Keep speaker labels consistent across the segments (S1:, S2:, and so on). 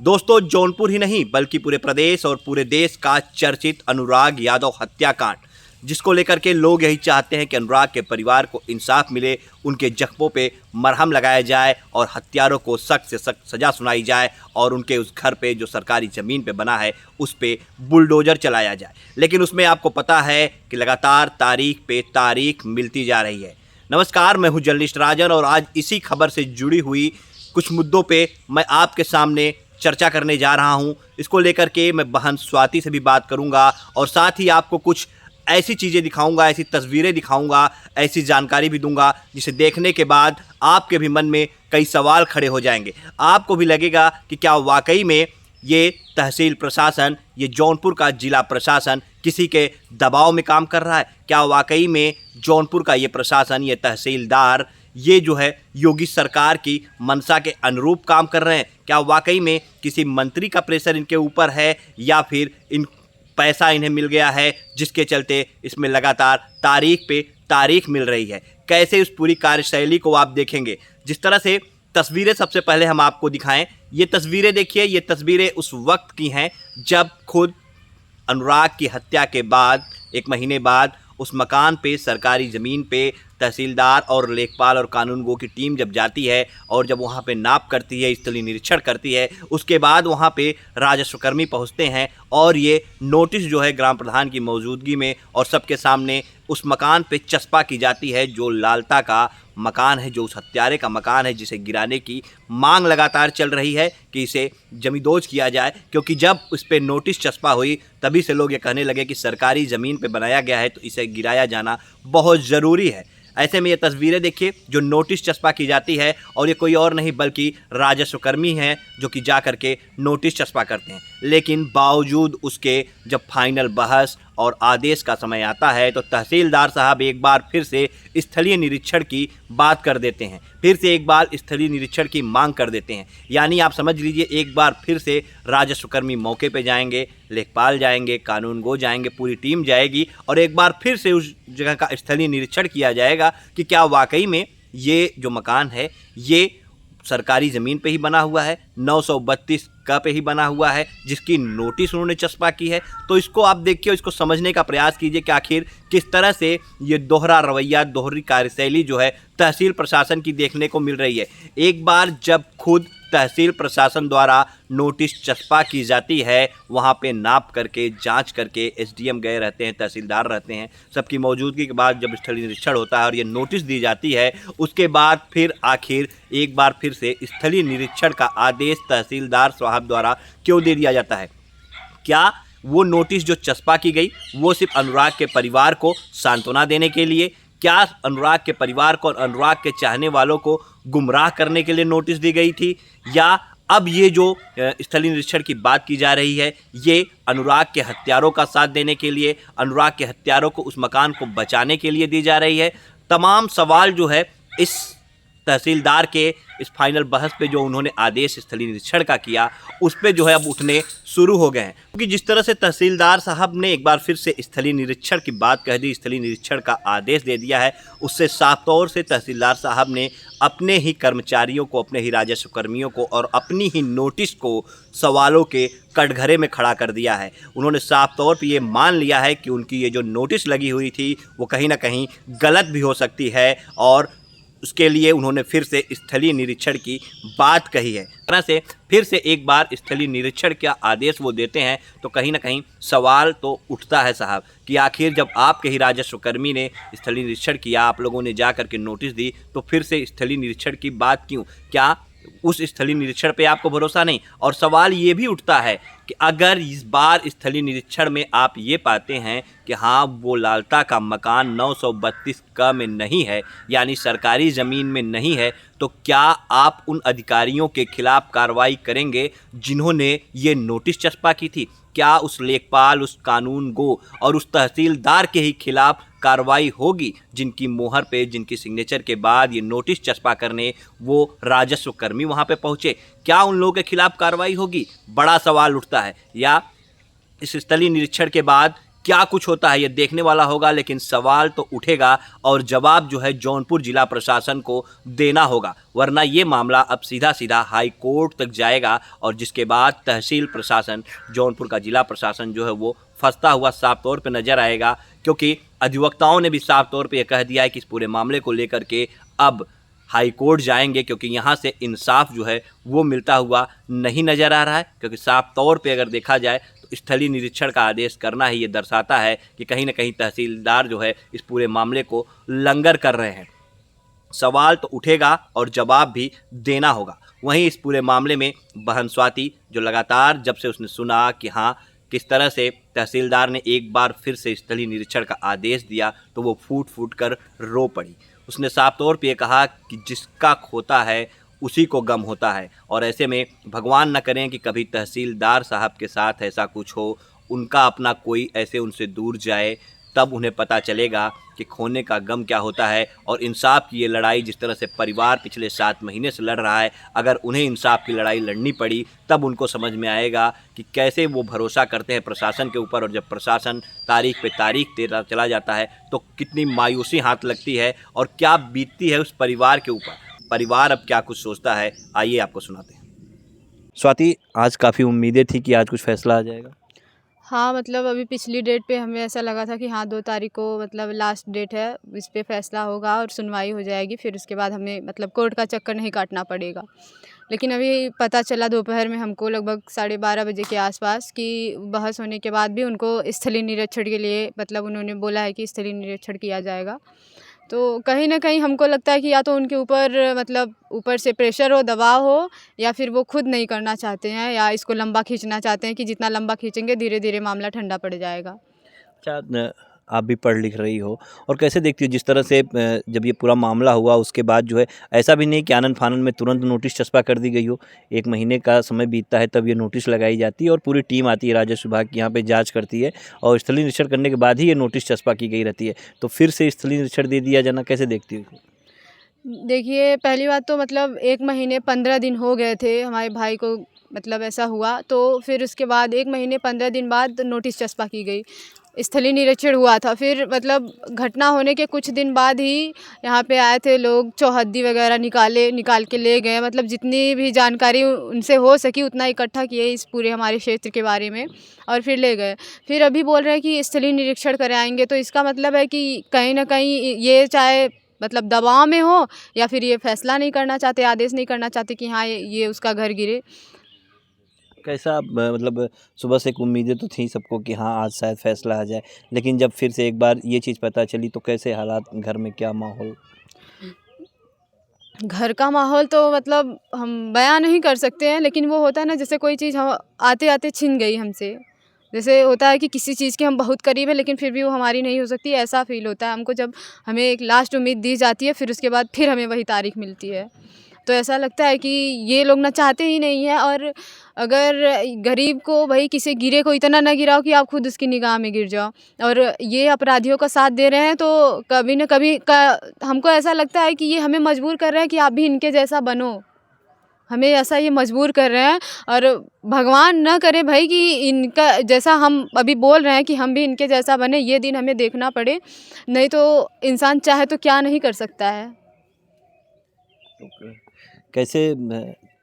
S1: दोस्तों, जौनपुर ही नहीं बल्कि पूरे प्रदेश और पूरे देश का चर्चित अनुराग यादव हत्याकांड, जिसको लेकर के लोग यही चाहते हैं कि अनुराग के परिवार को इंसाफ मिले, उनके जख्मों पे मरहम लगाया जाए और हत्यारों को सख्त से सख्त सज़ा सुनाई जाए और उनके उस घर पे जो सरकारी ज़मीन पे बना है उस पे बुलडोज़र चलाया जाए। लेकिन उसमें आपको पता है कि लगातार तारीख पे तारीख मिलती जा रही है। नमस्कार, मैं हूँ जर्नलिस्ट राजन और आज इसी खबर से जुड़ी हुई कुछ मुद्दों पे मैं आपके सामने चर्चा करने जा रहा हूं। इसको लेकर के मैं बहन स्वाति से भी बात करूंगा और साथ ही आपको कुछ ऐसी चीज़ें दिखाऊंगा, ऐसी तस्वीरें दिखाऊंगा, ऐसी जानकारी भी दूंगा जिसे देखने के बाद आपके भी मन में कई सवाल खड़े हो जाएंगे। आपको भी लगेगा कि क्या वाकई में ये तहसील प्रशासन, ये जौनपुर का जिला प्रशासन किसी के दबाव में काम कर रहा है? क्या वाकई में जौनपुर का ये प्रशासन, ये तहसीलदार, ये जो है योगी सरकार की मंशा के अनुरूप काम कर रहे हैं? क्या वाकई में किसी मंत्री का प्रेशर इनके ऊपर है या फिर इन पैसा इन्हें मिल गया है जिसके चलते इसमें लगातार तारीख पे तारीख मिल रही है? कैसे उस पूरी कार्यशैली को आप देखेंगे? जिस तरह से तस्वीरें सबसे पहले हम आपको दिखाएं, ये तस्वीरें देखिए। ये तस्वीरें उस वक्त की हैं जब खुद अनुराग की हत्या के बाद 1 महीने बाद उस मकान पे, सरकारी ज़मीन पे तहसीलदार और लेखपाल और कानूनगो की टीम जब जाती है और जब वहाँ पे नाप करती है, स्थलीय निरीक्षण करती है, उसके बाद वहाँ पे राजस्वकर्मी पहुँचते हैं और ये नोटिस जो है ग्राम प्रधान की मौजूदगी में और सबके सामने उस मकान पे चस्पा की जाती है, जो लालता का मकान है, जो उस हत्यारे का मकान है, जिसे गिराने की मांग लगातार चल रही है कि इसे जमींदोज किया जाए। क्योंकि जब उस पर नोटिस चस्पा हुई तभी से लोग ये कहने लगे कि सरकारी ज़मीन पे बनाया गया है तो इसे गिराया जाना बहुत ज़रूरी है। ऐसे में ये तस्वीरें देखिए जो नोटिस चस्पा की जाती है और ये कोई और नहीं बल्कि राजस्वकर्मी हैं जो कि जा कर के नोटिस चस्पा करते हैं। लेकिन बावजूद उसके जब फाइनल बहस और आदेश का समय आता है तो तहसीलदार साहब एक बार फिर से स्थलीय निरीक्षण की बात कर देते हैं, फिर से एक बार स्थलीय निरीक्षण की मांग कर देते हैं। यानी आप समझ लीजिए एक बार फिर से राजस्वकर्मी मौके पे जाएंगे, लेखपाल जाएंगे, कानूनगो जाएंगे, पूरी टीम जाएगी और एक बार फिर से उस जगह का स्थलीय निरीक्षण किया जाएगा कि क्या वाकई में ये जो मकान है ये सरकारी ज़मीन पे ही बना हुआ है, 932 का पे ही बना हुआ है, जिसकी नोटिस उन्होंने चस्पा की है। तो इसको आप देखिए, इसको समझने का प्रयास कीजिए कि आखिर किस तरह से ये दोहरा रवैया, दोहरी कार्यशैली जो है तहसील प्रशासन की देखने को मिल रही है। एक बार जब खुद तहसील प्रशासन द्वारा नोटिस चस्पा की जाती है, वहाँ पे नाप करके, जांच करके एसडीएम गए रहते हैं, तहसीलदार रहते हैं, सबकी मौजूदगी के बाद जब स्थलीय निरीक्षण होता है और ये नोटिस दी जाती है, उसके बाद फिर आखिर एक बार फिर से स्थलीय निरीक्षण का आदेश तहसीलदार साहब द्वारा क्यों दे दिया जाता है? क्या वो नोटिस जो चस्पा की गई वो सिर्फ अनुराग के परिवार को सांत्वना देने के लिए? क्या अनुराग के परिवार को और अनुराग के चाहने वालों को गुमराह करने के लिए नोटिस दी गई थी? या अब ये जो स्थलीय निरीक्षण की बात की जा रही है ये अनुराग के हत्यारों का साथ देने के लिए, अनुराग के हत्यारों को उस मकान को बचाने के लिए दी जा रही है? तमाम सवाल जो है इस तहसीलदार के इस फाइनल बहस पे जो उन्होंने आदेश स्थलीय निरीक्षण का किया उस पे जो है अब उठने शुरू हो गए हैं। क्योंकि जिस तरह से तहसीलदार साहब ने एक बार फिर से स्थलीय निरीक्षण की बात कह दी, स्थलीय निरीक्षण का आदेश दे दिया है, उससे साफ तौर से तहसीलदार साहब ने अपने ही कर्मचारियों को, अपने ही राजस्व कर्मियों को और अपनी ही नोटिस को सवालों के कटघरे में खड़ा कर दिया है। उन्होंने साफ तौर पर ये मान लिया है कि उनकी ये जो नोटिस लगी हुई थी वो कहीं ना कहीं गलत भी हो सकती है और उसके लिए उन्होंने फिर से स्थलीय निरीक्षण की बात कही है। इस तरह से फिर से एक बार स्थलीय निरीक्षण का आदेश वो देते हैं तो कहीं ना कहीं सवाल तो उठता है साहब कि आखिर जब आपके ही राजस्वकर्मी ने स्थलीय निरीक्षण किया, आप लोगों ने जा कर के नोटिस दी, तो फिर से स्थलीय निरीक्षण की बात क्यों? क्या उस स्थलीय निरीक्षण पे आपको भरोसा नहीं? और सवाल ये भी उठता है कि अगर इस बार स्थलीय निरीक्षण में आप ये पाते हैं कि हाँ वो लालता का मकान 932 क में नहीं है, यानी सरकारी ज़मीन में नहीं है, तो क्या आप उन अधिकारियों के खिलाफ कार्रवाई करेंगे जिन्होंने ये नोटिस चस्पा की थी? क्या उस लेखपाल, उस कानूनगो और उस तहसीलदार के ही खिलाफ कार्रवाई होगी जिनकी मोहर पे, जिनकी सिग्नेचर के बाद ये नोटिस चस्पा करने वो राजस्व कर्मी वहाँ पे पहुँचे? क्या उन लोगों के खिलाफ कार्रवाई होगी? बड़ा सवाल उठता है। या इस स्थलीय निरीक्षण के बाद क्या कुछ होता है ये देखने वाला होगा, लेकिन सवाल तो उठेगा और जवाब जो है जौनपुर जिला प्रशासन को देना होगा, वरना ये मामला अब सीधा सीधा हाई कोर्ट तक जाएगा और जिसके बाद तहसील प्रशासन, जौनपुर का जिला प्रशासन जो है वो फंसता हुआ साफ तौर पे नजर आएगा, क्योंकि अधिवक्ताओं ने भी साफ तौर पे यह कह दिया है कि इस पूरे मामले को लेकर के अब हाई कोर्ट जाएंगे, क्योंकि यहाँ से इंसाफ जो है वो मिलता हुआ नहीं नज़र आ रहा है। क्योंकि साफ तौर पे अगर देखा जाए तो स्थलीय निरीक्षण का आदेश करना ही ये दर्शाता है कि कहीं ना कहीं तहसीलदार जो है इस पूरे मामले को लंगर कर रहे हैं। सवाल तो उठेगा और जवाब भी देना होगा। वहीं इस पूरे मामले में बहन स्वाति, जो लगातार जब से उसने सुना कि हाँ किस तरह से तहसीलदार ने एक बार फिर से स्थलीय निरीक्षण का आदेश दिया, तो वो फूट फूट कर रो पड़ी। उसने साफ तौर पे कहा कि जिसका खोता है उसी को गम होता है, और ऐसे में भगवान न करें कि कभी तहसीलदार साहब के साथ ऐसा कुछ हो, उनका अपना कोई ऐसे उनसे दूर जाए, तब उन्हें पता चलेगा कि खोने का गम क्या होता है। और इंसाफ की ये लड़ाई जिस तरह से परिवार पिछले 7 महीने से लड़ रहा है, अगर उन्हें इंसाफ की लड़ाई लड़नी पड़ी तब उनको समझ में आएगा कि कैसे वो भरोसा करते हैं प्रशासन के ऊपर, और जब प्रशासन तारीख पे तारीख देता चला जाता है तो कितनी मायूसी हाथ लगती है और क्या बीतती है उस परिवार के ऊपर। परिवार अब क्या कुछ सोचता है, आइए आपको सुनाते हैं। स्वाति, आज काफ़ी उम्मीदें थी कि आज कुछ फैसला आ जाएगा।
S2: हाँ, मतलब अभी पिछली डेट पे हमें ऐसा लगा था कि हाँ 2 तारीख को मतलब लास्ट डेट है, इस पे फैसला होगा और सुनवाई हो जाएगी, फिर उसके बाद हमें मतलब कोर्ट का चक्कर नहीं काटना पड़ेगा। लेकिन अभी पता चला दोपहर में हमको लगभग 12:30 बजे के आसपास कि बहस होने के बाद भी उनको स्थलीय निरीक्षण के लिए मतलब उन्होंने बोला है कि स्थलीय निरीक्षण किया जाएगा। तो कहीं न कहीं हमको लगता है कि या तो उनके ऊपर मतलब ऊपर से प्रेशर हो, दबाव हो, या फिर वो खुद नहीं करना चाहते हैं या इसको लंबा खींचना चाहते हैं कि जितना लंबा खींचेंगे धीरे-धीरे मामला ठंडा पड़ जाएगा।
S1: अच्छा, आप भी पढ़ लिख रही हो और कैसे देखती हो जिस तरह से जब ये पूरा मामला हुआ उसके बाद जो है ऐसा भी नहीं कि आनन-फानन में तुरंत नोटिस चस्पा कर दी गई हो। 1 महीने का समय बीतता है तब ये नोटिस लगाई जाती है और पूरी टीम आती है राजस्व विभाग की, यहाँ पे जाँच करती है और स्थलीय निरीक्षण करने के बाद ही ये नोटिस चस्पा की गई रहती है। तो फिर से स्थलीय निरीक्षण दे दिया जाना कैसे देखती हो?
S2: देखिए, पहली बात तो मतलब 1 महीने 15 दिन हो गए थे हमारे भाई को मतलब ऐसा हुआ, तो फिर उसके बाद 1 महीने 15 दिन बाद नोटिस चस्पा की गई। स्थलीय निरीक्षण हुआ था, फिर मतलब घटना होने के कुछ दिन बाद ही यहाँ पे आए थे लोग, चौहद्दी वगैरह निकाल के ले गए, मतलब जितनी भी जानकारी उनसे हो सकी उतना इकट्ठा किए इस पूरे हमारे क्षेत्र के बारे में और फिर ले गए। फिर अभी बोल रहे हैं कि स्थलीय निरीक्षण कराएँगे, तो इसका मतलब है कि कहीं न कहीं ये चाहे मतलब दबाव में हो या फिर ये फैसला नहीं करना चाहते, आदेश नहीं करना चाहते कि हाँ ये उसका घर गिरे।
S1: कैसा मतलब सुबह से एक उम्मीदें तो थी सबको कि हाँ आज शायद फैसला आ जाए, लेकिन जब फिर से एक बार ये चीज़ पता चली तो कैसे हालात घर में, क्या माहौल?
S2: घर का माहौल तो मतलब हम बयां नहीं कर सकते हैं, लेकिन वो होता है ना जैसे कोई चीज़ हम आते आते छिन गई हमसे। जैसे होता है कि किसी चीज़ के हम बहुत करीब है लेकिन फिर भी वो हमारी नहीं हो सकती, ऐसा फील होता है हमको जब हमें एक लास्ट उम्मीद दी जाती है, फिर उसके बाद फिर हमें वही तारीख मिलती है। तो ऐसा लगता है कि ये लोग ना चाहते ही नहीं है, और अगर गरीब को भाई किसी गिरे को इतना ना गिराओ कि आप खुद उसकी निगाह में गिर जाओ, और ये अपराधियों का साथ दे रहे हैं, तो कभी न कभी हमको ऐसा लगता है कि ये हमें मजबूर कर रहे हैं कि आप भी इनके जैसा बनो। हमें ऐसा ये मजबूर कर रहे हैं, और भगवान ना करे भाई कि इनका जैसा हम अभी बोल रहे हैं कि हम भी इनके जैसा बने, ये दिन हमें देखना पड़े। नहीं तो इंसान चाहे तो क्या नहीं कर सकता है।
S1: तो कैसे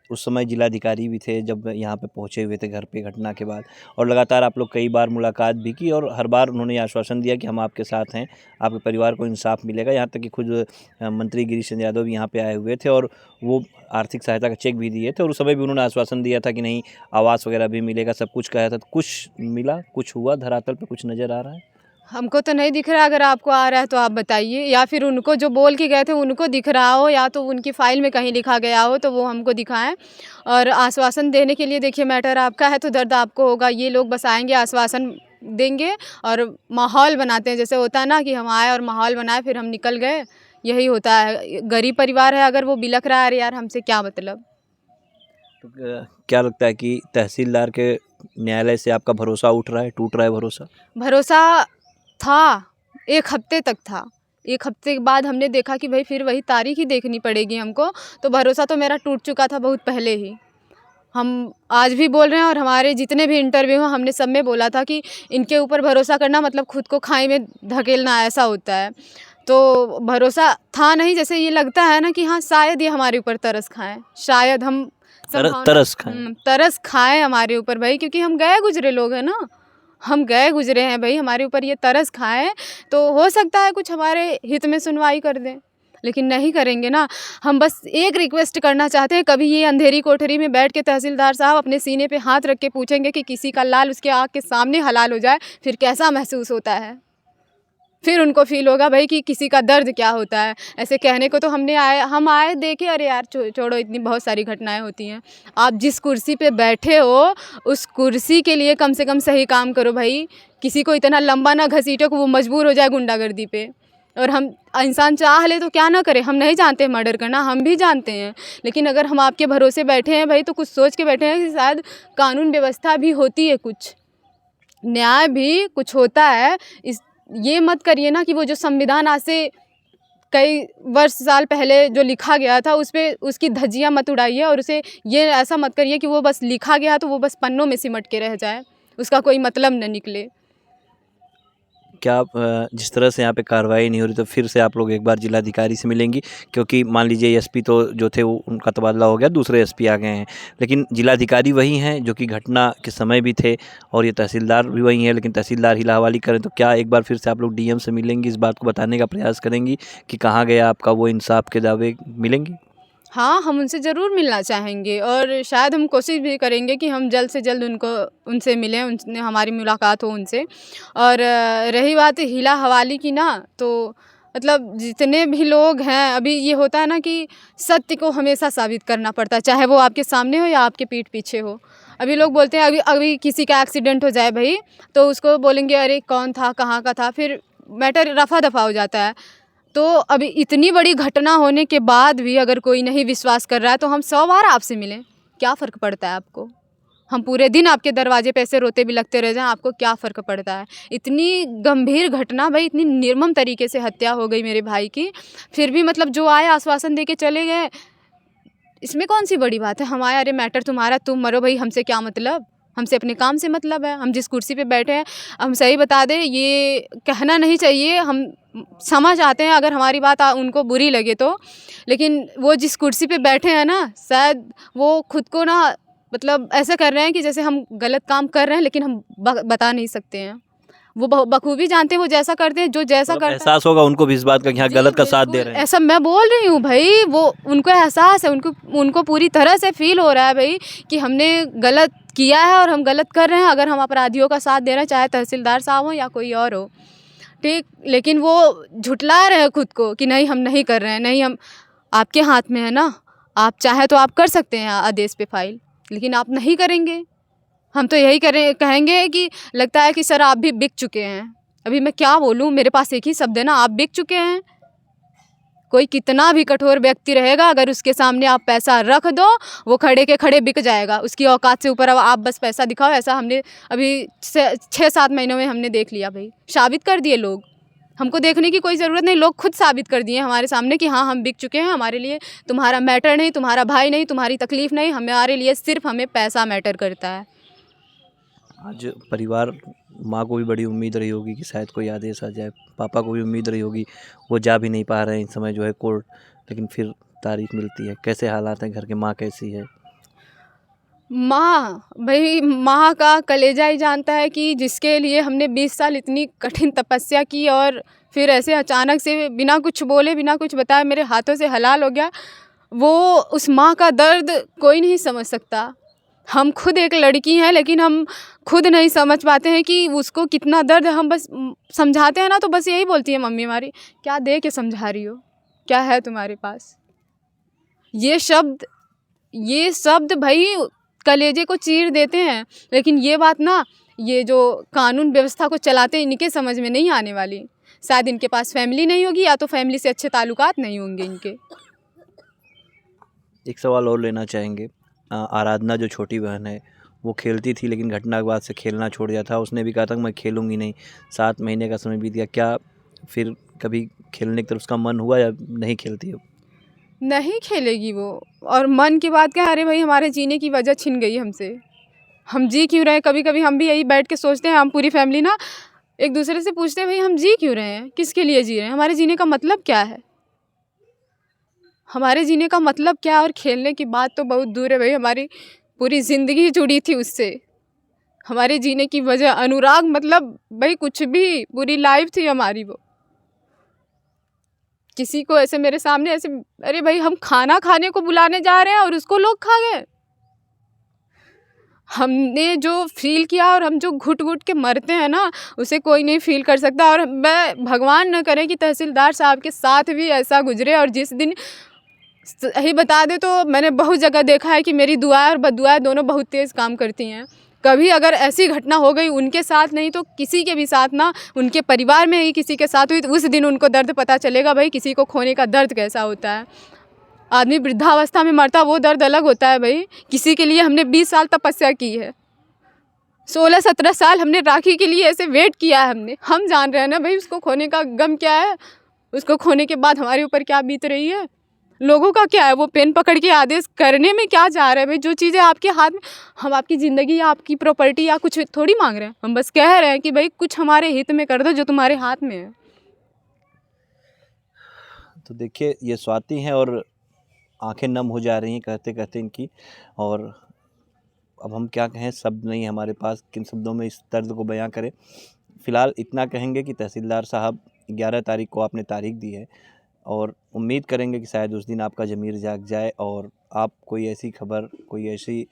S1: उस समय जिलाधिकारी भी थे जब यहाँ पे पहुँचे हुए थे घर पे घटना के बाद, और लगातार आप लोग कई बार मुलाकात भी की और हर बार उन्होंने ये आश्वासन दिया कि हम आपके साथ हैं, आपके परिवार को इंसाफ मिलेगा। यहाँ तक कि खुद मंत्री गिरीश चंद्र यादव भी यहाँ पे आए हुए थे और वो आर्थिक सहायता का चेक भी दिए थे, और उस समय भी उन्होंने आश्वासन दिया था कि नहीं आवास वगैरह भी मिलेगा, सब कुछ कहा था। तो कुछ मिला, कुछ हुआ धरातल पे, कुछ नज़र आ रहा है?
S2: हमको तो नहीं दिख रहा, अगर आपको आ रहा है तो आप बताइए, या फिर उनको जो बोल के गए थे उनको दिख रहा हो, या तो उनकी फ़ाइल में कहीं लिखा गया हो तो वो हमको दिखाएं। और आश्वासन देने के लिए देखिए मैटर आपका है तो दर्द आपको होगा। ये लोग बस आएंगे, आश्वासन देंगे और माहौल बनाते हैं, जैसे होता है ना कि हम आए और माहौल बनाए फिर हम निकल गए, यही होता है। गरीब परिवार है, अगर वो बिलख रहा है अरे यार हमसे क्या मतलब।
S1: तो क्या लगता है कि तहसीलदार के न्यायालय से आपका भरोसा उठ रहा है, टूट रहा है भरोसा?
S2: भरोसा था, 1 हफ्ते तक था। 1 हफ्ते के बाद हमने देखा कि भाई फिर वही तारीख ही देखनी पड़ेगी हमको, तो भरोसा तो मेरा टूट चुका था बहुत पहले ही। हम आज भी बोल रहे हैं और हमारे जितने भी इंटरव्यू हैं हमने सब में बोला था कि इनके ऊपर भरोसा करना मतलब खुद को खाई में धकेलना ऐसा होता है। तो भरोसा था नहीं, जैसे ये लगता है ना कि हाँ शायद ये हमारे ऊपर तरस खाएं, शायद हम
S1: तरस खाएं।
S2: तरस खाएं हमारे ऊपर भाई, क्योंकि हम गए गुजरे लोग हैं ना, हम गए गुजरे हैं भाई, हमारे ऊपर ये तरस खाएं तो हो सकता है कुछ हमारे हित में सुनवाई कर दें, लेकिन नहीं करेंगे ना। हम बस एक रिक्वेस्ट करना चाहते हैं, कभी ये अंधेरी कोठरी में बैठ के तहसीलदार साहब अपने सीने पे हाथ रख के पूछेंगे कि किसी का लाल उसके आँख के सामने हलाल हो जाए फिर कैसा महसूस होता है, फिर उनको फील होगा भाई कि किसी का दर्द क्या होता है। ऐसे कहने को तो हम आए देखे, अरे यार छोड़ो, इतनी बहुत सारी घटनाएं होती हैं। आप जिस कुर्सी पे बैठे हो उस कुर्सी के लिए कम से कम सही काम करो भाई, किसी को इतना लंबा ना घसीटो कि वो मजबूर हो जाए गुंडागर्दी पे। और हम इंसान चाह ले तो क्या ना करे, हम नहीं जानते मर्डर करना, हम भी जानते हैं, लेकिन अगर हम आपके भरोसे बैठे हैं भाई तो कुछ सोच के बैठे हैं कि शायद कानून व्यवस्था भी होती है, कुछ न्याय भी कुछ होता है। ये मत करिए ना कि वो जो संविधान आज से कई वर्ष साल पहले जो लिखा गया था उस पे उसकी धज्जियाँ मत उड़ाइए, और उसे ये ऐसा मत करिए कि वो बस लिखा गया तो वो बस पन्नों में सिमट के रह जाए, उसका कोई मतलब न निकले।
S1: क्या जिस तरह से यहाँ पे कार्रवाई नहीं हो रही तो फिर से आप लोग एक बार जिलाधिकारी से मिलेंगी? क्योंकि मान लीजिए एसपी तो जो थे वो उनका तबादला हो गया, दूसरे एसपी आ गए हैं, लेकिन जिलाधिकारी वही हैं जो कि घटना के समय भी थे, और ये तहसीलदार भी वही हैं, लेकिन तहसीलदार हिला हवाली करें। तो क्या एक बार फिर से आप लोग डीएम से मिलेंगी, इस बात को बताने का प्रयास करेंगी कि कहाँ गया आपका वो इंसाफ के दावे, मिलेंगी?
S2: हाँ, हम उनसे ज़रूर मिलना चाहेंगे और शायद हम कोशिश भी करेंगे कि हम जल्द से जल्द उनसे मिलें, उनसे हमारी मुलाकात हो उनसे। और रही बात हिला हवाली की ना, तो मतलब जितने भी लोग हैं, अभी ये होता है ना कि सत्य को हमेशा साबित करना पड़ता है, चाहे वो आपके सामने हो या आपके पीठ पीछे हो। अभी लोग बोलते हैं अभी किसी का एक्सीडेंट हो जाए भाई तो उसको बोलेंगे अरे कौन था, कहाँ का था, फिर मैटर रफा दफा हो जाता है। तो अभी इतनी बड़ी घटना होने के बाद भी अगर कोई नहीं विश्वास कर रहा है तो हम 100 बार आपसे मिलें, क्या फ़र्क पड़ता है आपको? हम पूरे दिन आपके दरवाजे पे ऐसे रोते बिलखते रह जाएं, आपको क्या फ़र्क पड़ता है? इतनी गंभीर घटना भाई, इतनी निर्मम तरीके से हत्या हो गई मेरे भाई की, फिर भी मतलब जो आए आश्वासन दे के चले गए, इसमें कौन सी बड़ी बात है? हम आए, अरे मैटर तुम्हारा, तुम मरो भाई, हमसे क्या मतलब? हमसे अपने काम से मतलब है। हम जिस कुर्सी पे बैठे हैं, हम सही बता दें, ये कहना नहीं चाहिए, हम समझ आते हैं अगर हमारी बात उनको बुरी लगे तो, लेकिन वो जिस कुर्सी पे बैठे हैं ना, शायद वो खुद को ना मतलब ऐसा कर रहे हैं कि जैसे हम गलत काम कर रहे हैं, लेकिन हम बता नहीं सकते हैं। वो बखूबी जानते हैं वो जैसा करते हैं, जो जैसा करता है।
S1: एहसास होगा उनको भी इस बात का कि हाँ गलत का साथ दे रहे हैं।
S2: ऐसा मैं बोल रही हूँ भाई, वो उनको एहसास है, उनको पूरी तरह से फील हो रहा है भाई कि हमने गलत किया है और हम गलत कर रहे हैं अगर हम अपराधियों का साथ दे रहे हैं, चाहे तहसीलदार साहब हो या कोई और हो, ठीक। लेकिन वो झुठला रहे हैं खुद को कि नहीं हम नहीं कर रहे हैं। नहीं, हम आपके हाथ में है ना, आप चाहे तो आप कर सकते हैं आदेश पे फाइल, लेकिन आप नहीं करेंगे। हम तो यही कहेंगे कि लगता है कि सर आप भी बिक चुके हैं। अभी मैं क्या बोलूँ, मेरे पास एक ही शब्द है ना, आप बिक चुके हैं। कोई कितना भी कठोर व्यक्ति रहेगा, अगर उसके सामने आप पैसा रख दो, वो खड़े के खड़े बिक जाएगा। उसकी औकात से ऊपर अब आप बस पैसा दिखाओ, ऐसा हमने अभी 6-7 महीनों में हमने देख लिया भाई, साबित कर दिए लोग। हमको देखने की कोई ज़रूरत नहीं, लोग खुद साबित कर दिए हमारे सामने कि हाँ हम बिक चुके हैं, हमारे लिए तुम्हारा मैटर नहीं, तुम्हारा भाई नहीं, तुम्हारी तकलीफ़ नहीं, हमारे लिए सिर्फ हमें पैसा मैटर करता है।
S1: आज परिवार, माँ को भी बड़ी उम्मीद रही होगी कि शायद कोई आदेश आ जाए, पापा को भी उम्मीद रही होगी, वो जा भी नहीं पा रहे हैं इस समय जो है कोर्ट, लेकिन फिर तारीख मिलती है। कैसे हालात हैं घर के, माँ कैसी है?
S2: माँ भाई, माँ का कलेजा ही जानता है कि जिसके लिए हमने 20 साल इतनी कठिन तपस्या की और फिर ऐसे अचानक से बिना कुछ बोले बिना कुछ बताए मेरे हाथों से हलाल हो गया, वो उस माँ का दर्द कोई नहीं समझ सकता। हम खुद एक लड़की हैं, लेकिन हम खुद नहीं समझ पाते हैं कि उसको कितना दर्द है। हम बस समझाते हैं ना तो बस यही बोलती है मम्मी हमारी, क्या दे के समझा रही हो, क्या है तुम्हारे पास? ये शब्द भाई कलेजे को चीर देते हैं। लेकिन ये बात ना, ये जो कानून व्यवस्था को चलाते हैं इनके समझ में नहीं आने वाली। शायद इनके पास फैमिली नहीं होगी, या तो फैमिली से अच्छे ताल्लुकात नहीं होंगे इनके।
S1: एक सवाल और लेना चाहेंगे। आराधना जो छोटी बहन है, वो खेलती थी लेकिन घटना के बाद से खेलना छोड़ दिया था। उसने भी कहा था कि मैं खेलूँगी नहीं। 7 महीने का समय बीत गया, क्या फिर कभी खेलने की तरफ उसका मन हुआ या नहीं खेलती अब?
S2: नहीं खेलेगी वो। और मन की बात क्या है, अरे भाई हमारे जीने की वजह छिन गई हमसे, हम जी क्यों रहे हैं। कभी कभी हम भी यही बैठ के सोचते हैं, हम पूरी फैमिली ना एक दूसरे से पूछते हैं भाई हम जी क्यों रहे हैं, किसके लिए जी रहे हैं, हमारे जीने का मतलब क्या है, हमारे जीने का मतलब क्या है। और खेलने की बात तो बहुत दूर है भाई, हमारी पूरी ज़िंदगी जुड़ी थी उससे, हमारे जीने की वजह अनुराग मतलब भाई कुछ भी, पूरी लाइफ थी हमारी वो। किसी को ऐसे मेरे सामने ऐसे, अरे भाई हम खाना खाने को बुलाने जा रहे हैं और उसको लोग खा गए। हमने जो फ़ील किया और हम जो घुट-घुट के मरते हैं ना, उसे कोई नहीं फ़ील कर सकता। और मैं भगवान न करे कि तहसीलदार साहब के साथ भी ऐसा गुज़रे। और जिस दिन सही बता दें तो मैंने बहुत जगह देखा है कि मेरी दुआएँ और बददुआएँ दोनों बहुत तेज़ काम करती हैं। कभी अगर ऐसी घटना हो गई उनके साथ नहीं तो किसी के भी साथ ना, उनके परिवार में ही किसी के साथ हुई तो उस दिन उनको दर्द पता चलेगा भाई किसी को खोने का दर्द कैसा होता है। आदमी वृद्धावस्था में मरता वो दर्द अलग होता है भाई। किसी के लिए हमने 20 साल तपस्या की है, 16-17 साल हमने राखी के लिए ऐसे वेट किया है हमने। हम जान रहे हैं ना भाई उसको खोने का गम क्या है, उसको खोने के बाद हमारे ऊपर क्या बीत रही है। लोगों का क्या है, वो पेन पकड़ के आदेश करने में क्या जा रहा है भाई। जो चीज़ें आपके हाथ में, हम आपकी ज़िंदगी या आपकी प्रॉपर्टी या कुछ थोड़ी मांग रहे हैं, हम बस कह रहे हैं कि भाई कुछ हमारे हित में कर दो जो तुम्हारे हाथ में है।
S1: तो देखिए ये स्वाति हैं और आंखें नम हो जा रही हैं कहते कहते इनकी। और अब हम क्या कहें, शब्द नहीं है हमारे पास किन शब्दों में इस दर्द को बयां करें। फ़िलहाल इतना कहेंगे कि तहसीलदार साहब 11 तारीख को आपने तारीख दी है और उम्मीद करेंगे कि शायद उस दिन आपका ज़मीर जाग जाए और आप कोई ऐसी खबर, कोई ऐसी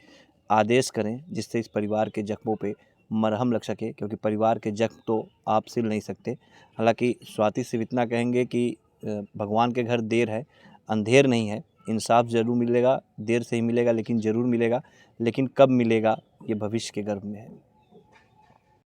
S1: आदेश करें जिससे इस परिवार के ज़ख्मों पे मरहम लग सके, क्योंकि परिवार के ज़ख्म तो आप सिल नहीं सकते। हालांकि स्वाति सिर्फ इतना कहेंगे कि भगवान के घर देर है, अंधेर नहीं है। इंसाफ ज़रूर मिलेगा, देर से ही मिलेगा लेकिन ज़रूर मिलेगा। लेकिन कब मिलेगा ये भविष्य के गर्भ में है।